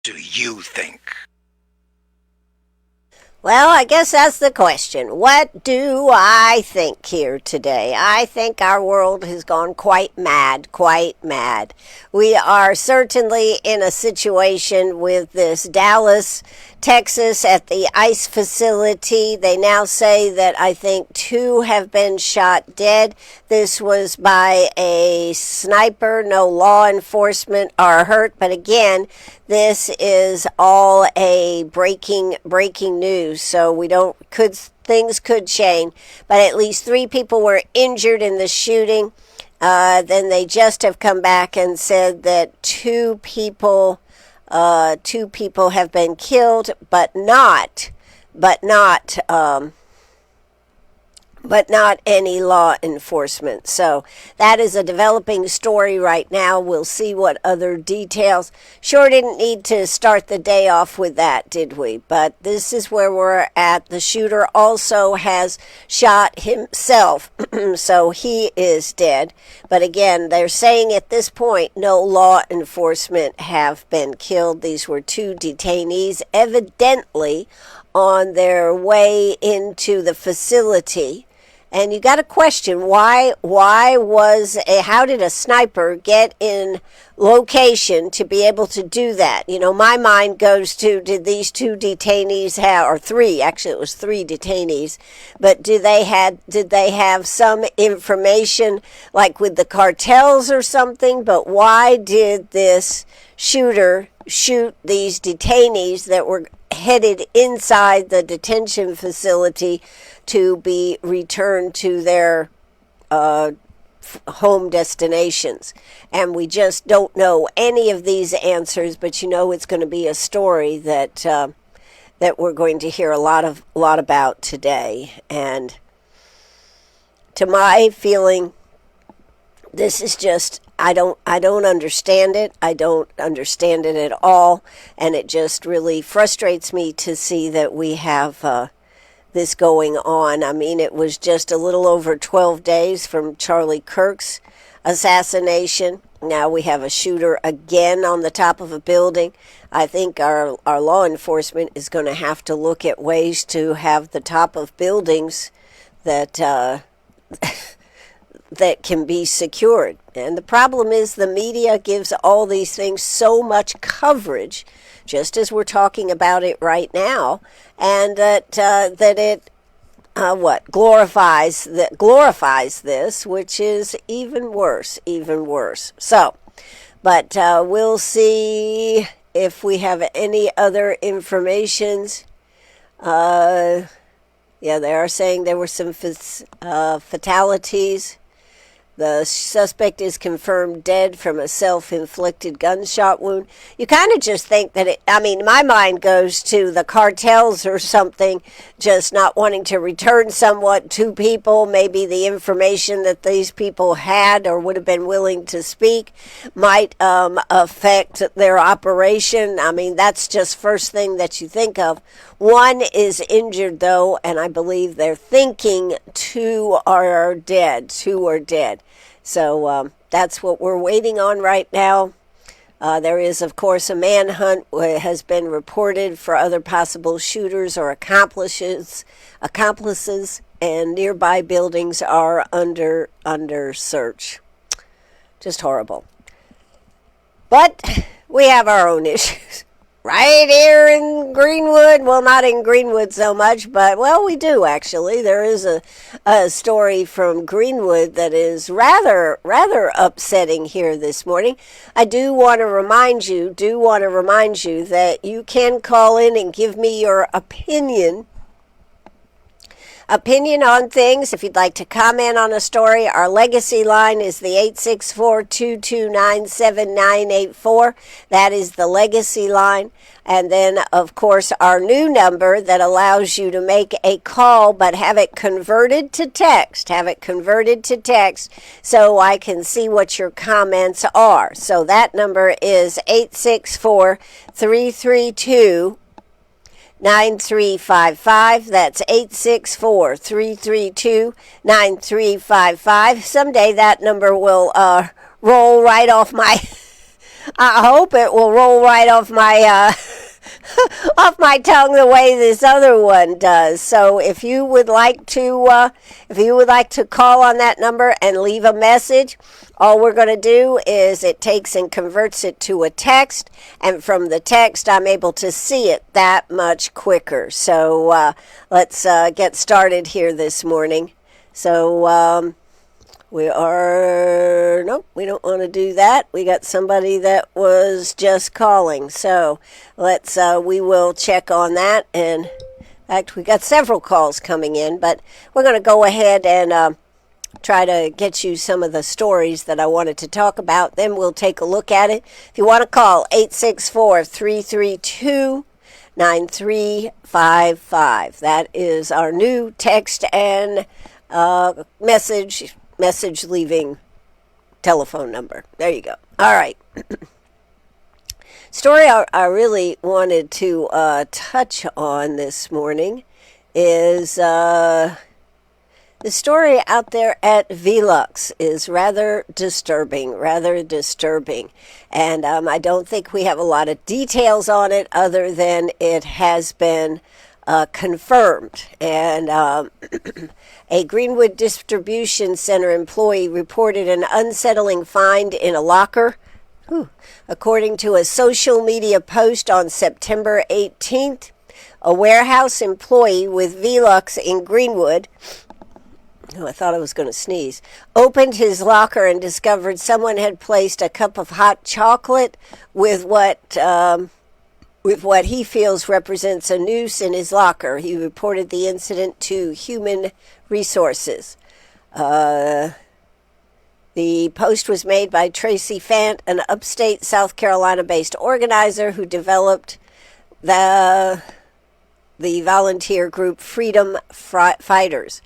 do you think? Well, I guess that's the question. What do I think here today? I think our world has gone quite mad, quite mad. We are certainly in a situation with this Dallas, Texas at the ICE facility. They now say that I think 2 have been shot dead. This was by a sniper. No law enforcement are hurt. But again, this is all a breaking news. So things could change. But at least 3 people were injured in the shooting. Then they just have come back and said that 2 people have been killed, but not any law enforcement. So that is a developing story right now. We'll see what other details. Sure didn't need to start the day off with that, did we? But this is where we're at. The shooter also has shot himself, so he is dead. But again, they're saying at this point no law enforcement have been killed. These were 2 detainees, evidently on their way into the facility. And you got to question how did a sniper get in location to be able to do that? You know, my mind goes to, did these 2 detainees have, or 3, actually it was 3 detainees, but did they have some information like with the cartels or something? But why did this shooter shoot these detainees that were headed inside the detention facility to be returned to their home destinations? And we just don't know any of these answers, but you know it's going to be a story that we're going to hear a lot about today. And to my feeling, this is just, I don't understand it. I don't understand it at all. And it just really frustrates me to see that we have this going on. I mean, it was just a little over 12 days from Charlie Kirk's assassination. Now we have a shooter again on the top of a building. I think our law enforcement is going to have to look at ways to have the top of buildings that that can be secured. And the problem is the media gives all these things so much coverage, just as we're talking about it right now, and that it glorifies this, which is even worse. So, but we'll see if we have any other informations. They are saying there were some fatalities. The suspect is confirmed dead from a self-inflicted gunshot wound. You kind of just think that my mind goes to the cartels or something, just not wanting to return somewhat to people. Maybe the information that these people had or would have been willing to speak might affect their operation. I mean, that's just first thing that you think of. 1 is injured, though, and I believe they're thinking 2 are dead. So that's what we're waiting on right now. There is, of course, a manhunt has been reported for other possible shooters or accomplices, and nearby buildings are under search. Just horrible. But we have our own issues. Right here in Greenwood, well, not in Greenwood so much, but, well, we do actually. There is a story from Greenwood that is rather upsetting here this morning. I do want to remind you that you can call in and give me your opinion on things. If you'd like to comment on a story, our legacy line is the 864-229-7984. That is the legacy line. And then, of course, our new number that allows you to make a call, but have it converted to text. So I can see what your comments are. So that number is 864-332 9355. That's 864-332-9355. Someday that number will roll right off my I hope it will roll right off my off my tongue the way this other one does. So if you would like to call on that number and leave a message, all we're going to do is it takes and converts it to a text, and from the text I'm able to see it that much quicker. So let's get started here this morning. So we don't want to do that. We got somebody that was just calling. So we will check on that. And in fact, we got several calls coming in, but we're going to go ahead and try to get you some of the stories that I wanted to talk about. Then we'll take a look at it. If you want to call, 864-332-9355. That is our new text and message leaving telephone number. There you go. All right. Story I really wanted to touch on this morning is the story out there at Velux is rather disturbing. And I don't think we have a lot of details on it other than it has been confirmed. And a Greenwood distribution center employee reported an unsettling find in a locker. According to a social media post on September 18th, a warehouse employee with Velux in Greenwood, I thought I was going to sneeze, opened his locker and discovered someone had placed a cup of hot chocolate with what he feels represents a noose in his locker. He reported the incident to Human Resources. The post was made by Tracy Fant, an upstate South Carolina-based organizer who developed the volunteer group Freedom Fighters.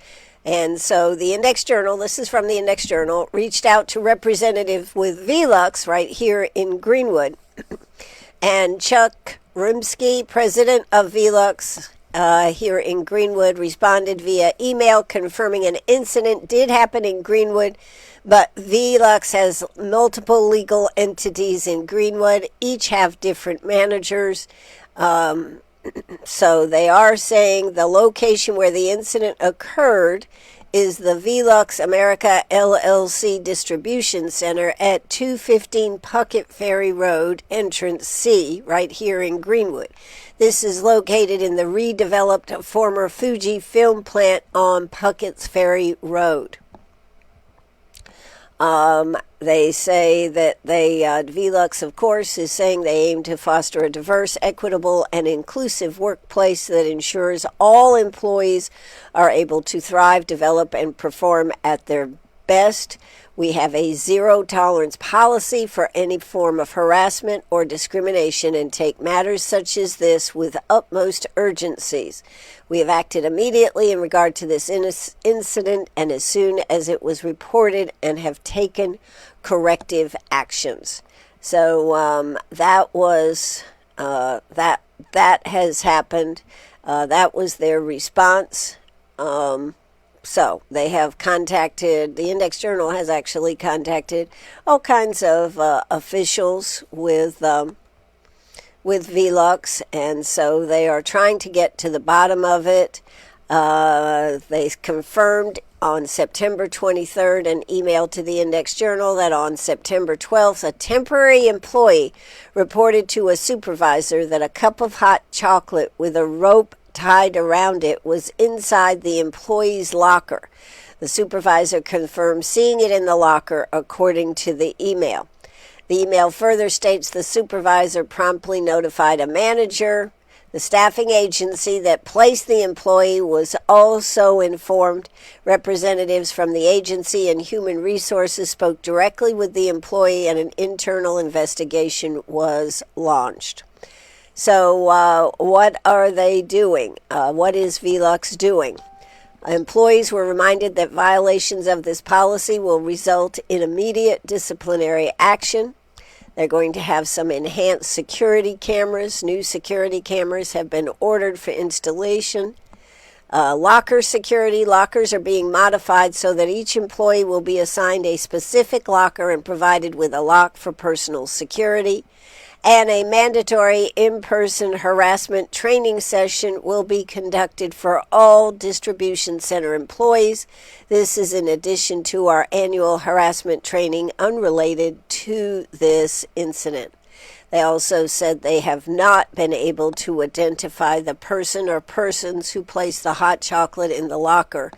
And so the Index Journal, this is from the Index Journal, reached out to representatives with Velux right here in Greenwood. And Chuck Rimsky, president of Velux here in Greenwood, responded via email confirming an incident did happen in Greenwood, but Velux has multiple legal entities in Greenwood. Each have different managers. So they are saying the location where the incident occurred is the Velux America LLC Distribution Center at 215 Puckett Ferry Road, Entrance C, right here in Greenwood. This is located in the redeveloped former Fuji film plant on Puckett's Ferry Road. They say that Velux, of course, is saying they aim to foster a diverse, equitable, and inclusive workplace that ensures all employees are able to thrive, develop, and perform at their best. We have a zero-tolerance policy for any form of harassment or discrimination and take matters such as this with utmost urgencies. We have acted immediately in regard to this incident and as soon as it was reported and have taken corrective actions. So that was that has happened. That was their response. So they have contacted, the Index Journal has actually contacted all kinds of officials with Velux, and so they are trying to get to the bottom of it. They confirmed on September 23rd an email to the Index Journal that on September 12th, a temporary employee reported to a supervisor that a cup of hot chocolate with a rope tied around it was inside the employee's locker. The supervisor confirmed seeing it in the locker, according to the email. The email further states the supervisor promptly notified a manager. The staffing agency that placed the employee was also informed. Representatives from the agency and Human Resources spoke directly with the employee, and an internal investigation was launched. So what are they doing? What is Velux doing? Employees were reminded that violations of this policy will result in immediate disciplinary action. They're going to have some enhanced security cameras. New security cameras have been ordered for installation. Locker security. Lockers are being modified so that each employee will be assigned a specific locker and provided with a lock for personal security. And a mandatory in-person harassment training session will be conducted for all distribution center employees. This is in addition to our annual harassment training unrelated to this incident. They also said they have not been able to identify the person or persons who placed the hot chocolate in the locker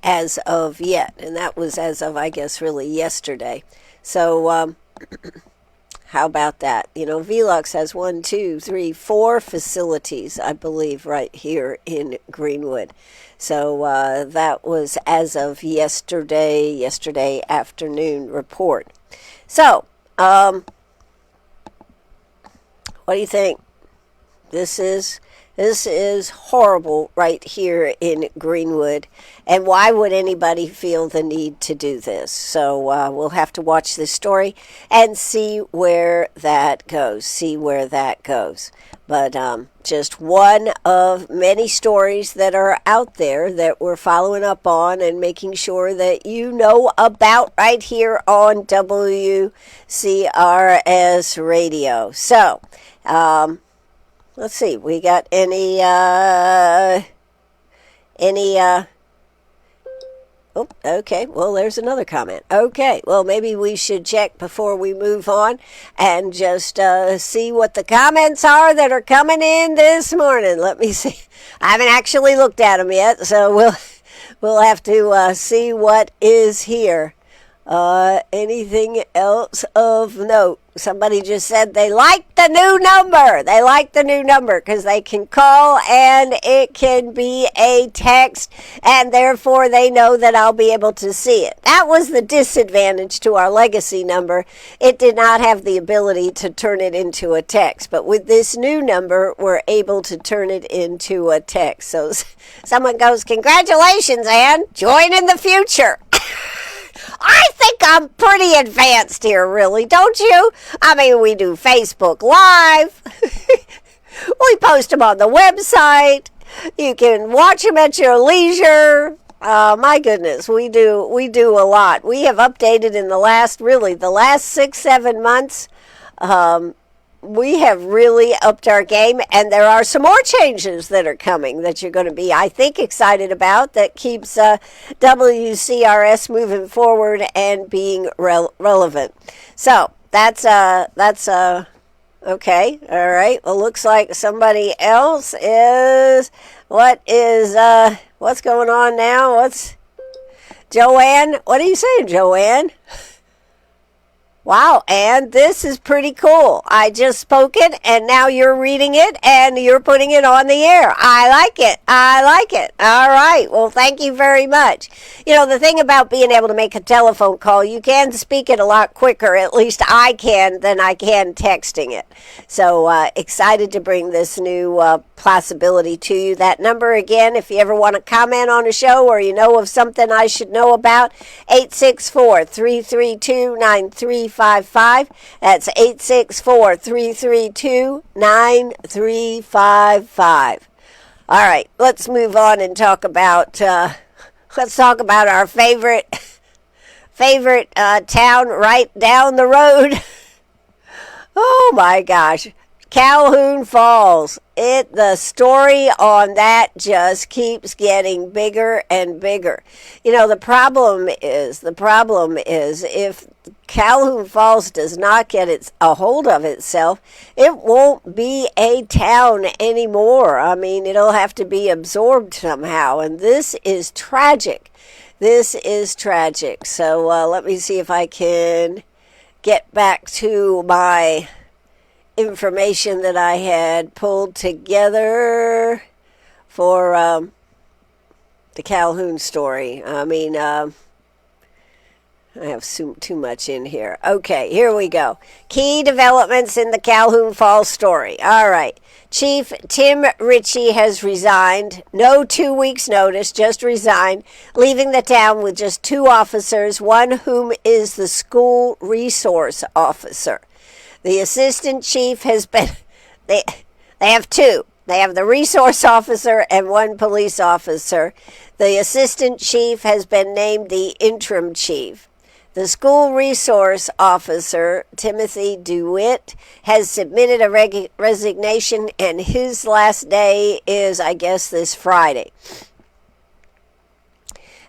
as of yet. And that was as of, I guess, really yesterday. So, how about that? You know, Velux has 4 facilities, I believe, right here in Greenwood. So that was as of yesterday afternoon report. So, what do you think? This is horrible right here in Greenwood. And why would anybody feel the need to do this? So we'll have to watch this story and see where that goes. But just one of many stories that are out there that we're following up on and making sure that you know about right here on WCRS radio. So, let's see, we got any, oh, okay, well, there's another comment. Okay, well, maybe we should check before we move on and just see what the comments are that are coming in this morning. Let me see. I haven't actually looked at them yet, so we'll have to see what is here. Anything else of note? Somebody just said they like the new number. They like the new number because they can call and it can be a text, and therefore they know that I'll be able to see it. That was the disadvantage to our legacy number. It did not have the ability to turn it into a text, but with this new number, we're able to turn it into a text. So someone goes, "Congratulations, Ann, join in the future." I think I'm pretty advanced here, really, don't you? I mean, we do Facebook Live. We post them on the website. You can watch them at your leisure. My goodness, we do a lot. We have updated in the last 6-7 months. We have really upped our game, and there are some more changes that are coming that you're going to be, I think, excited about, that keeps WCRS moving forward and being relevant. So that's okay. All right. Well, looks like somebody else is. What's going on now? What's Joanne? What are you saying, Joanne? Wow, and this is pretty cool. I just spoke it, and now you're reading it, and you're putting it on the air. I like it. All right. Well, thank you very much. You know, the thing about being able to make a telephone call, you can speak it a lot quicker, at least I can, than I can texting it. So excited to bring this new possibility to you. That number again, if you ever want to comment on a show or you know of something I should know about, 864-332-9355. That's 864-332-9355. All right, let's move on and talk about our favorite town right down the road. Oh my gosh, Calhoun Falls. The story on that just keeps getting bigger and bigger. You know, the problem is if Calhoun Falls does not get a hold of itself, it won't be a town anymore. I mean, it'll have to be absorbed somehow, and this is tragic. So let me see if I can get back to my information that I had pulled together for the Calhoun story. I mean, I have too much in here. Okay, here we go. Key developments in the Calhoun Falls story. All right. Chief Tim Ritchie has resigned. No 2 weeks notice, just resigned, leaving the town with just 2 officers, one whom is the school resource officer. The assistant chief has been, they have 2. They have the resource officer and one police officer. The assistant chief has been named the interim chief. The school resource officer, Timothy DeWitt, has submitted a resignation, and his last day is, I guess, this Friday.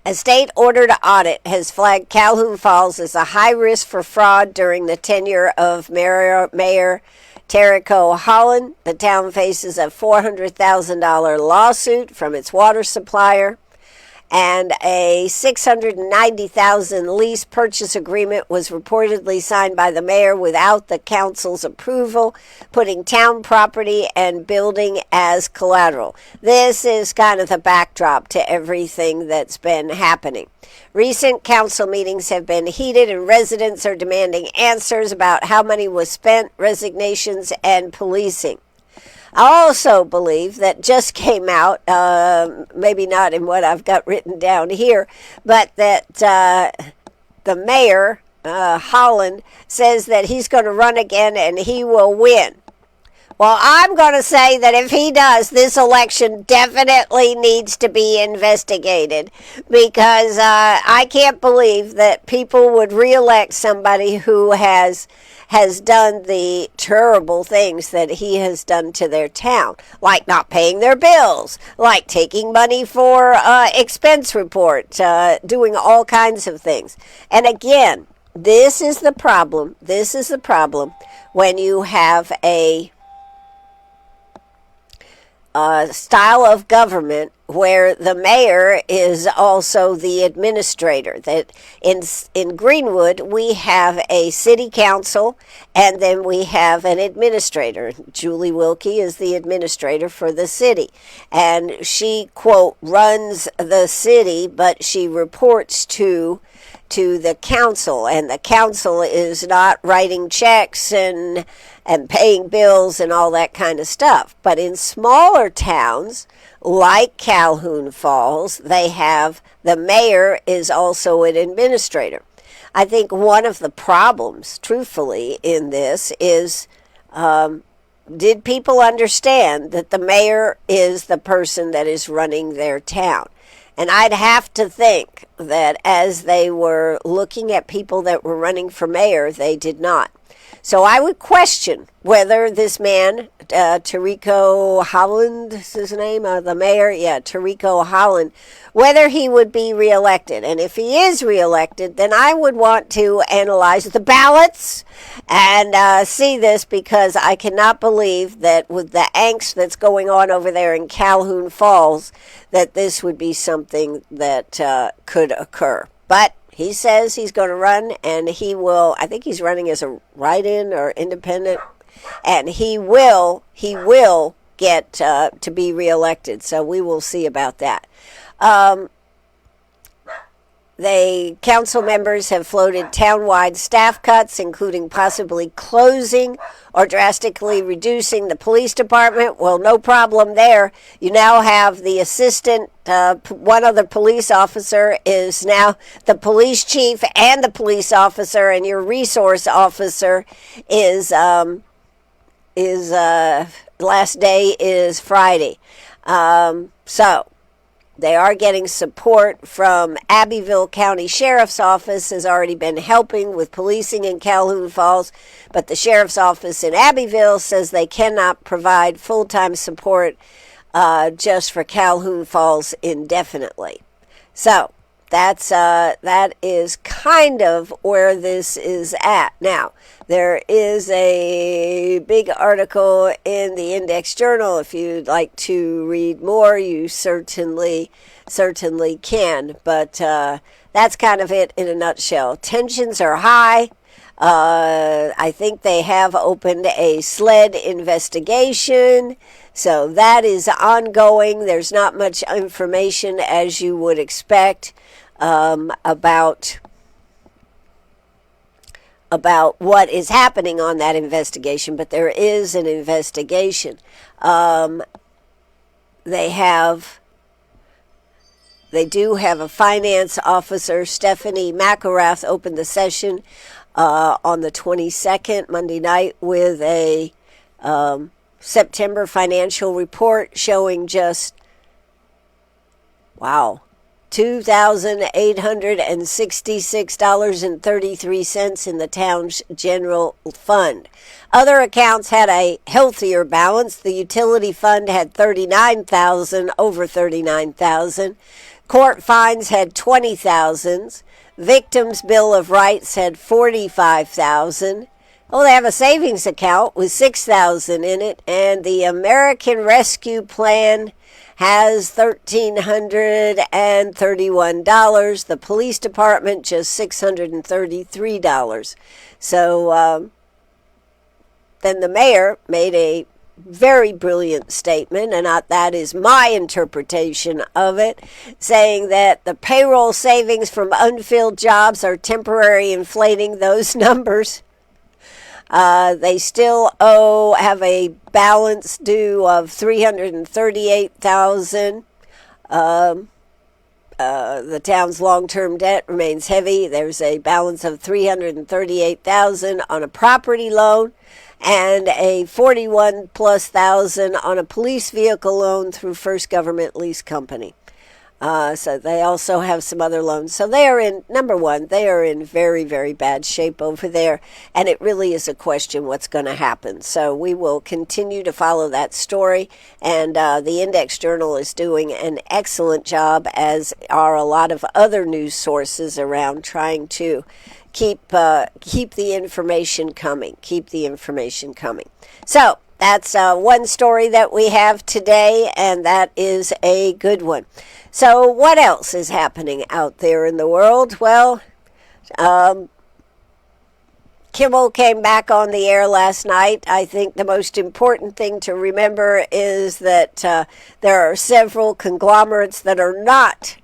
A state-ordered audit has flagged Calhoun Falls as a high risk for fraud during the tenure of Mayor Terrico Holland. The town faces a $400,000 lawsuit from its water supplier, and a $690,000 lease purchase agreement was reportedly signed by the mayor without the council's approval, putting town property and building as collateral. This is kind of the backdrop to everything that's been happening. Recent council meetings have been heated, and residents are demanding answers about how money was spent, resignations, and policing. I also believe that just came out, maybe not in what I've got written down here, but that the mayor, Holland, says that he's going to run again and he will win. Well, I'm going to say that if he does, this election definitely needs to be investigated, because I can't believe that people would reelect somebody who has done the terrible things that he has done to their town, like not paying their bills, like taking money for expense report, doing all kinds of things. And again, this is the problem. This is the problem when you have a style of government where the mayor is also the administrator. That in Greenwood, we have a city council, and then we have an administrator. Julie Wilkie is the administrator for the city, and she, quote, runs the city, but she reports to the council, and the council is not writing checks and paying bills and all that kind of stuff. But in smaller towns like Calhoun Falls, they have the mayor is also an administrator. I think one of the problems, truthfully, in this is, did people understand that the mayor is the person that is running their town? And I'd have to think that as they were looking at people that were running for mayor, they did not. So I would question whether this man, Terrico Holland is his name, the mayor, Terrico Holland, whether he would be reelected. And if he is reelected, then I would want to analyze the ballots and see this, because I cannot believe that with the angst that's going on over there in Calhoun Falls, that this would be something that could occur. But he says he's going to run, and he will, I think he's running as a write-in or independent, and he will get to be reelected. So we will see about that. The council members have floated townwide staff cuts, including possibly closing or drastically reducing the police department. Well, no problem there. You now have the assistant, one other police officer is now the police chief and the police officer, and your resource officer is last day is Friday. So they are getting support from Abbeville County Sheriff's Office, has already been helping with policing in Calhoun Falls, but the Sheriff's Office in Abbeville says they cannot provide full-time support just for Calhoun Falls indefinitely. So that is kind of where this is at. Now, there is a big article in the Index Journal. If you'd like to read more, you certainly can. But that's kind of it in a nutshell. Tensions are high. I think they have opened a SLED investigation. So that is ongoing. There's not much information, as you would expect, about what is happening on that investigation, but there is an investigation. They do have a finance officer, Stephanie McElrath, opened the session on the 22nd, Monday night, with a September financial report showing just, wow, $2,866.33 in the town's general fund. Other accounts had a healthier balance. The utility fund had $39,000, over $39,000. Court fines had $20,000. Victims' Bill of Rights had $45,000. Oh, they have a savings account with $6,000 in it, and the American Rescue Plan has $1,331. The police department just $633. So then the mayor made a very brilliant statement, and that is my interpretation of it, saying that the payroll savings from unfilled jobs are temporary, inflating those numbers. They still have a balance due of $338,000. The town's long-term debt remains heavy. There's a balance of $338,000 on a property loan and a $41,000+ on a police vehicle loan through First Government Lease Company. So they also have some other loans. So they are in, number one, they are in very, very bad shape over there. And it really is a question what's going to happen. So we will continue to follow that story. And the Index Journal is doing an excellent job, as are a lot of other news sources around, trying to keep the information coming. Keep the information coming. So that's one story that we have today, and that is a good one. So what else is happening out there in the world? Well, Kimmel came back on the air last night. I think the most important thing to remember is that there are several conglomerates that are not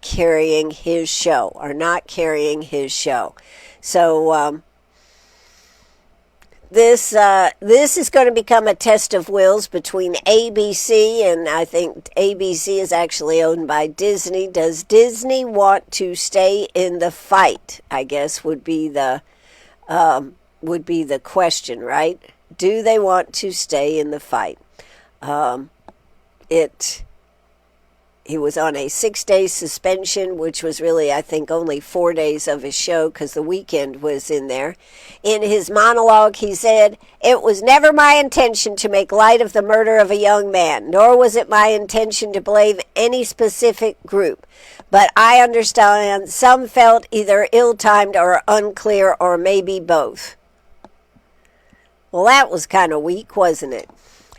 carrying his show, So This is going to become a test of wills between ABC, and I think ABC is actually owned by Disney. Does Disney want to stay in the fight? I guess would be the question, right? Do they want to stay in the fight? He was on a 6-day suspension, which was really, I think, only 4 days of his show because the weekend was in there. In his monologue, he said, "It was never my intention to make light of the murder of a young man, nor was it my intention to blame any specific group. But I understand some felt either ill-timed or unclear, or maybe both." Well, that was kind of weak, wasn't it?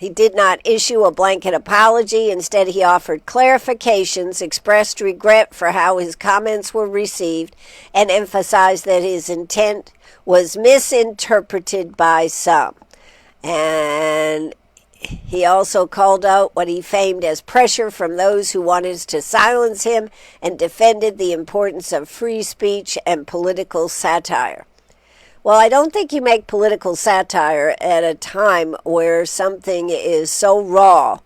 He did not issue a blanket apology. Instead, he offered clarifications, expressed regret for how his comments were received, and emphasized that his intent was misinterpreted by some. And he also called out what he framed as pressure from those who wanted to silence him, and defended the importance of free speech and political satire. Well, I don't think you make political satire at a time where something is so raw,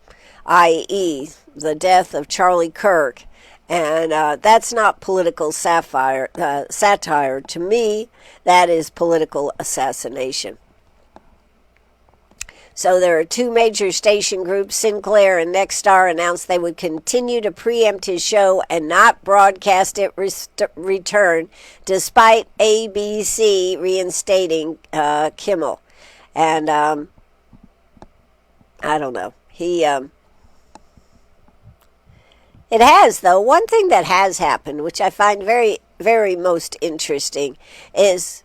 i.e. the death of Charlie Kirk. And that's not political satire. To me, that is political assassination. So there are two major station groups, Sinclair and Nexstar, announced they would continue to preempt his show and not broadcast it return, despite ABC reinstating Kimmel. And I don't know. It has, though. One thing that has happened, which I find very, very most interesting, is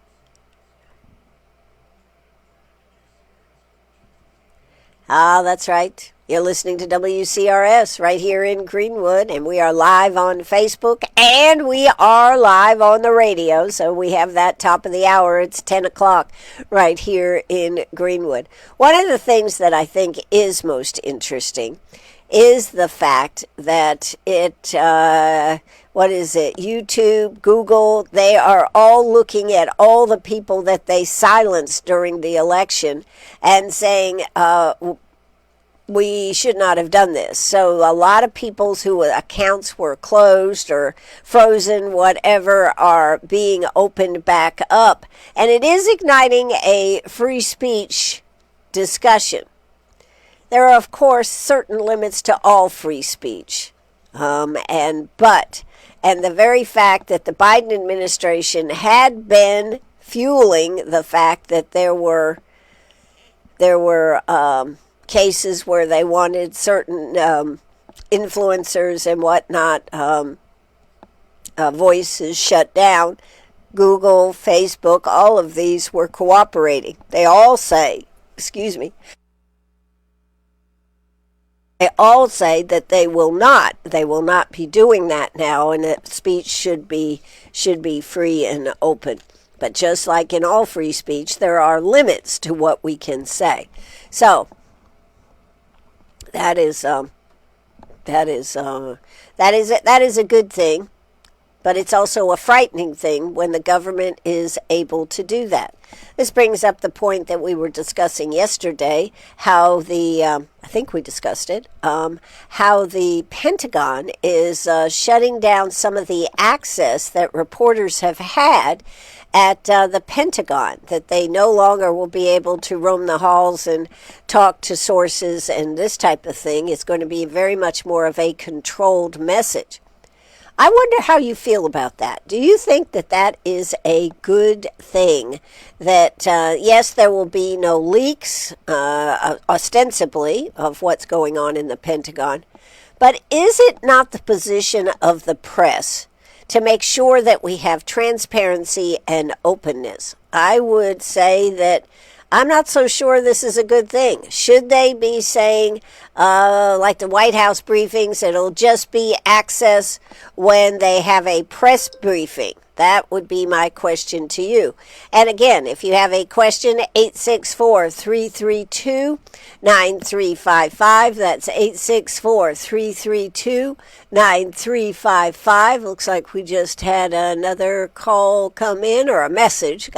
that's right. You're listening to WCRS right here in Greenwood, and we are live on Facebook, and we are live on the radio, so we have that top of the hour. It's 10 o'clock right here in Greenwood. One of the things that I think is most interesting is the fact that YouTube, Google, they are all looking at all the people that they silenced during the election and saying, we should not have done this. So a lot of people's whose accounts were closed or frozen, whatever, are being opened back up. And it is igniting a free speech discussion. There are, of course, certain limits to all free speech. And the very fact that the Biden administration had been fueling the fact that there were cases where they wanted certain influencers and whatnot voices shut down. Google, Facebook, all of these were cooperating. They all say that they will not be doing that now, and that speech should be free and open. But just like in all free speech, there are limits to what we can say. So that is a good thing, but it's also a frightening thing when the government is able to do that. This brings up the point that we were discussing yesterday, how I think we discussed it, how the Pentagon is shutting down some of the access that reporters have had at the Pentagon, that they no longer will be able to roam the halls and talk to sources and this type of thing. It's going to be very much more of a controlled message. I wonder how you feel about that. Do you think that that is a good thing? That, yes, there will be no leaks, ostensibly, of what's going on in the Pentagon. But is it not the position of the press to make sure that we have transparency and openness? I would say that I'm not so sure this is a good thing. Should they be saying, like the White House briefings, it'll just be access when they have a press briefing? That would be my question to you. And again, if you have a question, 864-332-9355. That's 864-332-9355. Looks like we just had another call come in, or a message.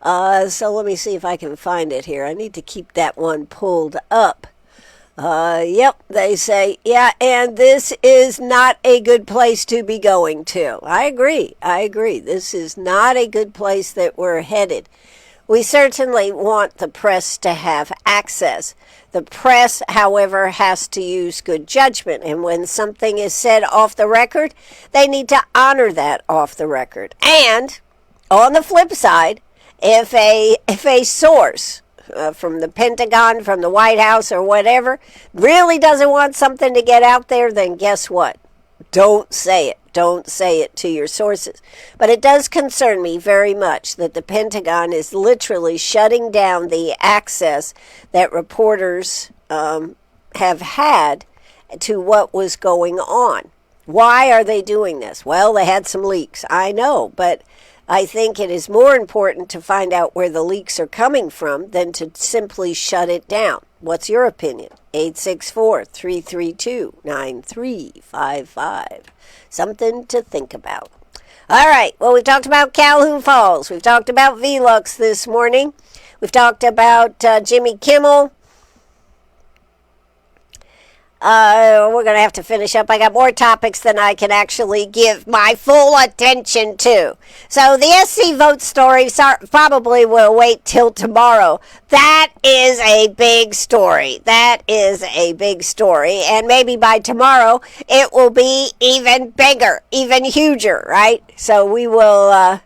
So let me see if I can find it here. I need to keep that one pulled up. Yep, they say, yeah, and this is not a good place to be going to. I agree. This is not a good place that we're headed. We certainly want the press to have access. The press, however, has to use good judgment. And when something is said off the record, they need to honor that off the record. And on the flip side, if a source from the Pentagon, from the White House, or whatever, really doesn't want something to get out there, then guess what? Don't say it. Don't say it to your sources. But it does concern me very much that the Pentagon is literally shutting down the access that reporters have had to what was going on. Why are they doing this? Well, they had some leaks. I know, but I think it is more important to find out where the leaks are coming from than to simply shut it down. What's your opinion? 864-332-9355. Something to think about. All right. Well, we've talked about Calhoun Falls. We've talked about Velux this morning. We've talked about Jimmy Kimmel. We're going to have to finish up. I got more topics than I can actually give my full attention to. So the SC vote story probably will wait till tomorrow. That is a big story. And maybe by tomorrow it will be even bigger, even huger, right? So we will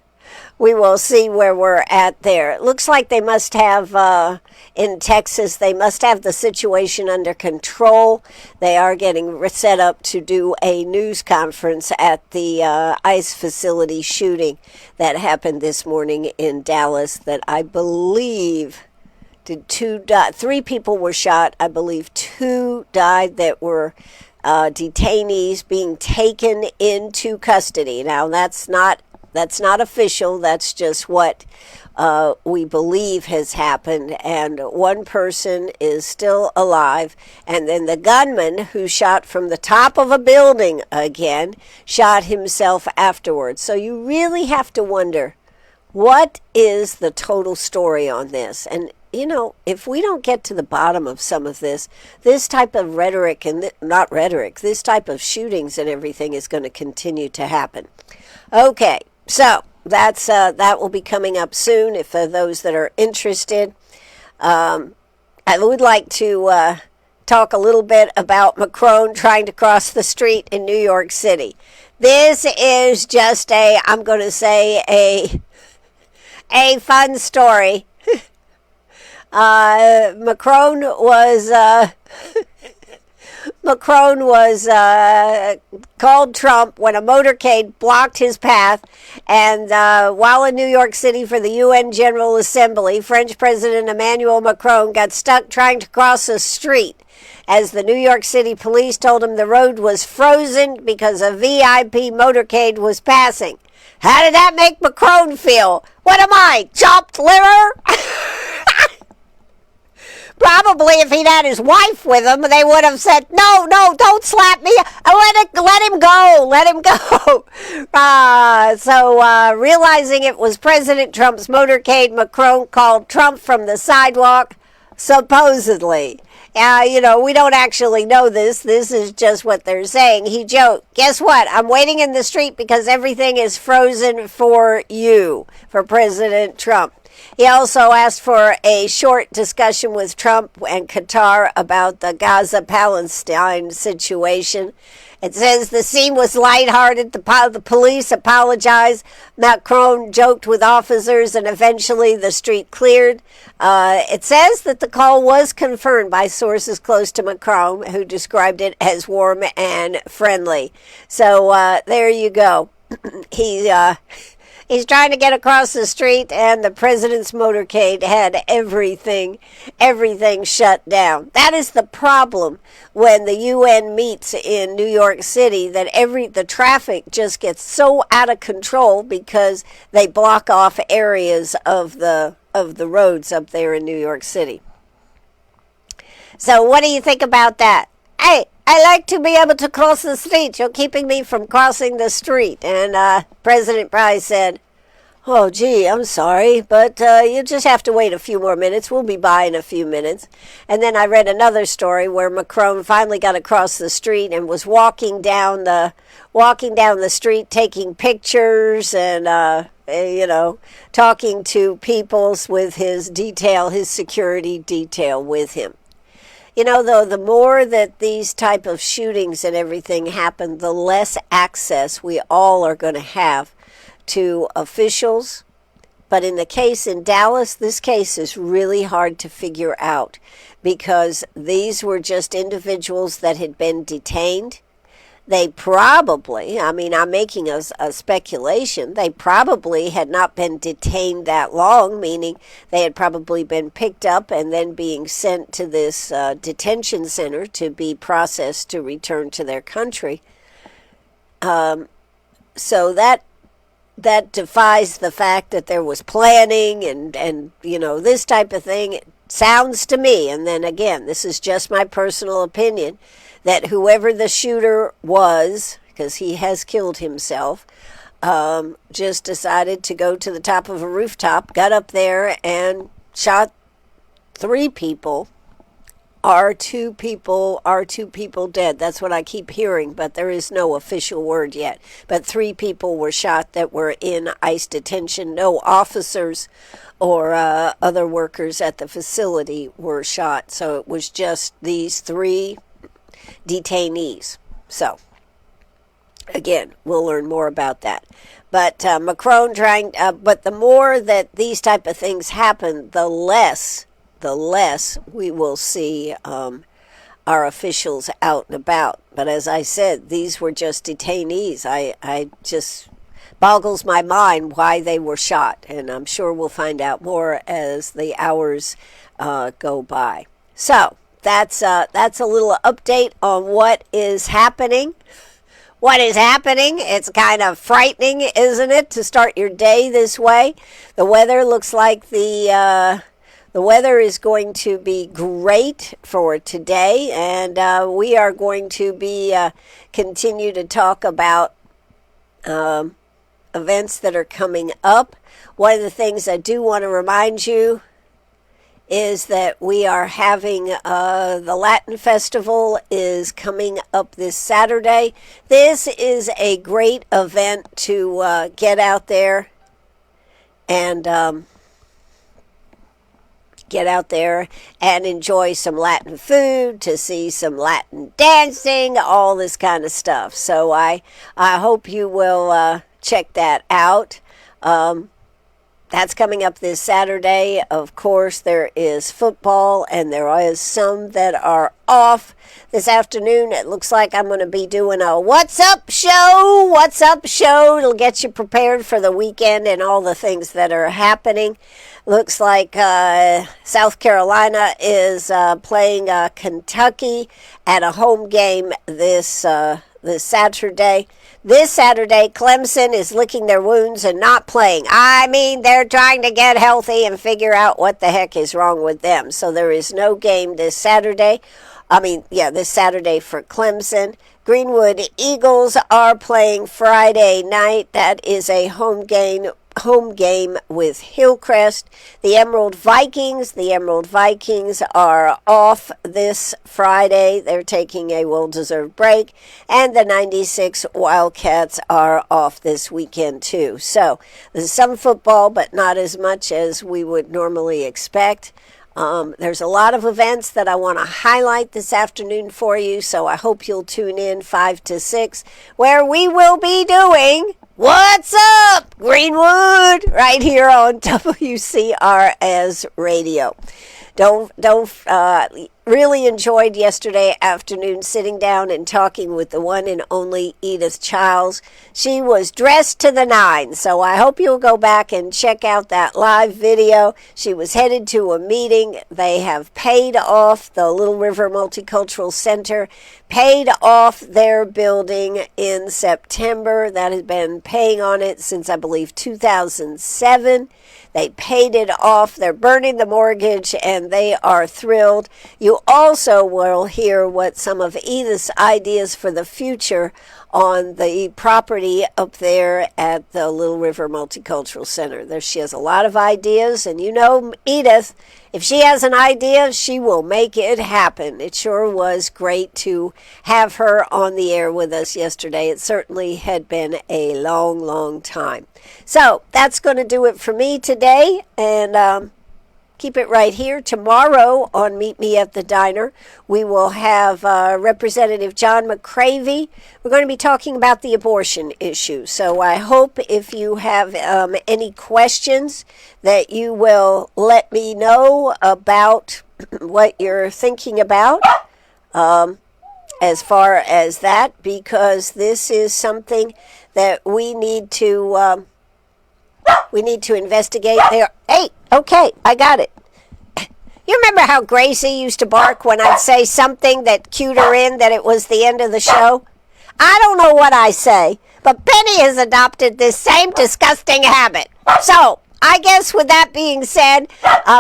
see where we're at there. It looks like they must have, in Texas, they must have the situation under control. They are getting set up to do a news conference at the ICE facility shooting that happened this morning in Dallas, that I believe did 3 people were shot. I believe 2 died that were detainees being taken into custody. Now, that's not official. That's just what we believe has happened. And 1 person is still alive. And then the gunman who shot from the top of a building again shot himself afterwards. So you really have to wonder, what is the total story on this? And, if we don't get to the bottom of some of this type of rhetoric, and this type of shootings and everything is going to continue to happen. Okay. So that will be coming up soon. If those that are interested, I would like to talk a little bit about Macron trying to cross the street in New York City. This is just I'm going to say a fun story. Macron was called Trump when a motorcade blocked his path, and while in New York City for the UN General Assembly, French President Emmanuel Macron got stuck trying to cross a street, as the New York City police told him the road was frozen because a VIP motorcade was passing. How did that make Macron feel? What am I, chopped liver? Probably if he'd had his wife with him, they would have said, no, don't slap me. Let him go. So realizing it was President Trump's motorcade, Macron called Trump from the sidewalk, supposedly. We don't actually know this. This is just what they're saying. He joked, guess what? I'm waiting in the street because everything is frozen for you, for President Trump. He also asked for a short discussion with Trump and Qatar about the Gaza-Palestine situation. It says the scene was lighthearted. The police apologized. Macron joked with officers, and eventually the street cleared. It says that the call was confirmed by sources close to Macron, who described it as warm and friendly. So there you go. He's trying to get across the street, and the president's motorcade had everything shut down. That is the problem when the UN meets in New York City, that the traffic just gets so out of control because they block off areas of the roads up there in New York City. So what do you think about that? Hey, I like to be able to cross the street. You're keeping me from crossing the street. And President probably said, oh, gee, I'm sorry, but you just have to wait a few more minutes. We'll be by in a few minutes. And then I read another story where Macron finally got across the street and was walking down the street, taking pictures and, talking to people with his security detail with him. Though, the more that these type of shootings and everything happen, the less access we all are going to have to officials. But in the case in Dallas, this case is really hard to figure out because these were just individuals that had been detained. They probably, I'm making a speculation, they probably had not been detained that long, meaning they had probably been picked up and then being sent to this detention center to be processed to return to their country. So that defies the fact that there was planning and this type of thing. It sounds to me, and then again, this is just my personal opinion, that whoever the shooter was, because he has killed himself, just decided to go to the top of a rooftop, got up there and shot 3 people. Are two people dead? That's what I keep hearing, but there is no official word yet. But 3 people were shot that were in ICE detention. No officers or other workers at the facility were shot. So it was just these 3 detainees. So, again, we'll learn more about that. But Macron but the more that these type of things happen, the less we will see our officials out and about. But as I said, these were just detainees. I just boggles my mind why they were shot, and I'm sure we'll find out more as the hours go by. So that's a little update on what is happening. It's kind of frightening, isn't it, to start your day this way? The weather looks like the weather is going to be great for today, and we are going to be continue to talk about events that are coming up. One of the things I do want to remind you is that we are having the Latin Festival is coming up this Saturday. This is a great event to get out there and get out there and enjoy some Latin food, to see some Latin dancing, all this kind of stuff. So I hope you will check that out. That's coming up this Saturday. Of course, there is football, and there is some that are off. This afternoon, it looks like I'm going to be doing a What's Up show. What's Up show. It'll get you prepared for the weekend and all the things that are happening. Looks like South Carolina is playing Kentucky at a home game this Saturday. This Saturday, Clemson is licking their wounds and not playing. I mean, they're trying to get healthy and figure out what the heck is wrong with them. So there is no game this Saturday. This Saturday for Clemson. Greenwood Eagles are playing Friday night. That is a home game with Hillcrest. The Emerald Vikings are off this Friday. They're taking a well-deserved break. And the 96 Wildcats are off this weekend too. So there's some football, but not as much as we would normally expect. There's a lot of events that I want to highlight this afternoon for you, so I hope you'll tune in 5 to 6, where we will be doing What's Up, Greenwood, right here on WCRS Radio. Really enjoyed yesterday afternoon sitting down and talking with the one and only Edith Childs. She was dressed to the nines, so I hope you'll go back and check out that live video. She was headed to a meeting. They have paid off the Little River Multicultural Center, paid off their building in September. That has been paying on it since, I believe, 2007. They paid it off. They're burning the mortgage, and they are thrilled. You also will hear what some of Edith's ideas for the future on the property up there at the Little River Multicultural Center. She has a lot of ideas, and you know Edith, if she has an idea, she will make it happen. It sure was great to have her on the air with us yesterday. It certainly had been a long, long time. So that's going to do it for me today, and keep it right here. Tomorrow on Meet Me at the Diner, we will have Representative John McCravey. We're going to be talking about the abortion issue. So I hope if you have any questions that you will let me know about what you're thinking about as far as that, because this is something that we need to investigate. Hey, okay, I got it. You remember how Gracie used to bark when I'd say something that cued her in that it was the end of the show? I don't know what I say, but Penny has adopted this same disgusting habit. So, I guess with that being said,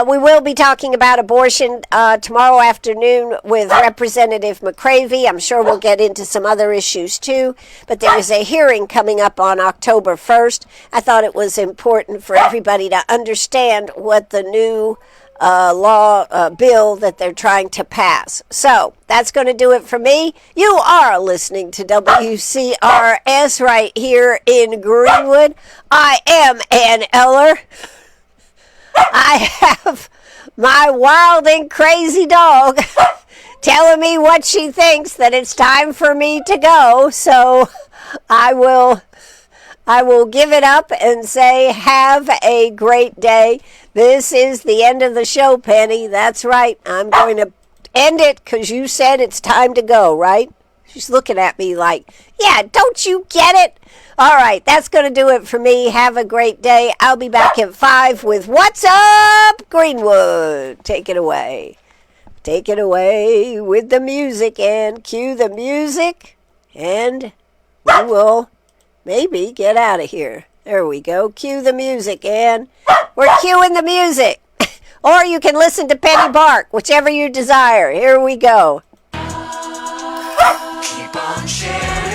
we will be talking about abortion tomorrow afternoon with Representative McCravey. I'm sure we'll get into some other issues too, but there is a hearing coming up on October 1st. I thought it was important for everybody to understand what the new bill that they're trying to pass. So that's going to do it for me. You are listening to WCRS right here in Greenwood. I am Ann Eller. I have my wild and crazy dog telling me what she thinks that it's time for me to go. So I will give it up and say have a great day. This is the end of the show, Penny. That's right. I'm going to end it because you said it's time to go, right? She's looking at me like, yeah, don't you get it? All right, that's going to do it for me. Have a great day. I'll be back at 5 with What's Up, Greenwood. Take it away. Take it away with the music, and cue the music, and we will maybe get out of here. There we go. Cue the music, and we're cueing the music. Or you can listen to Penny bark, whichever you desire. Here we go. Keep on sharing.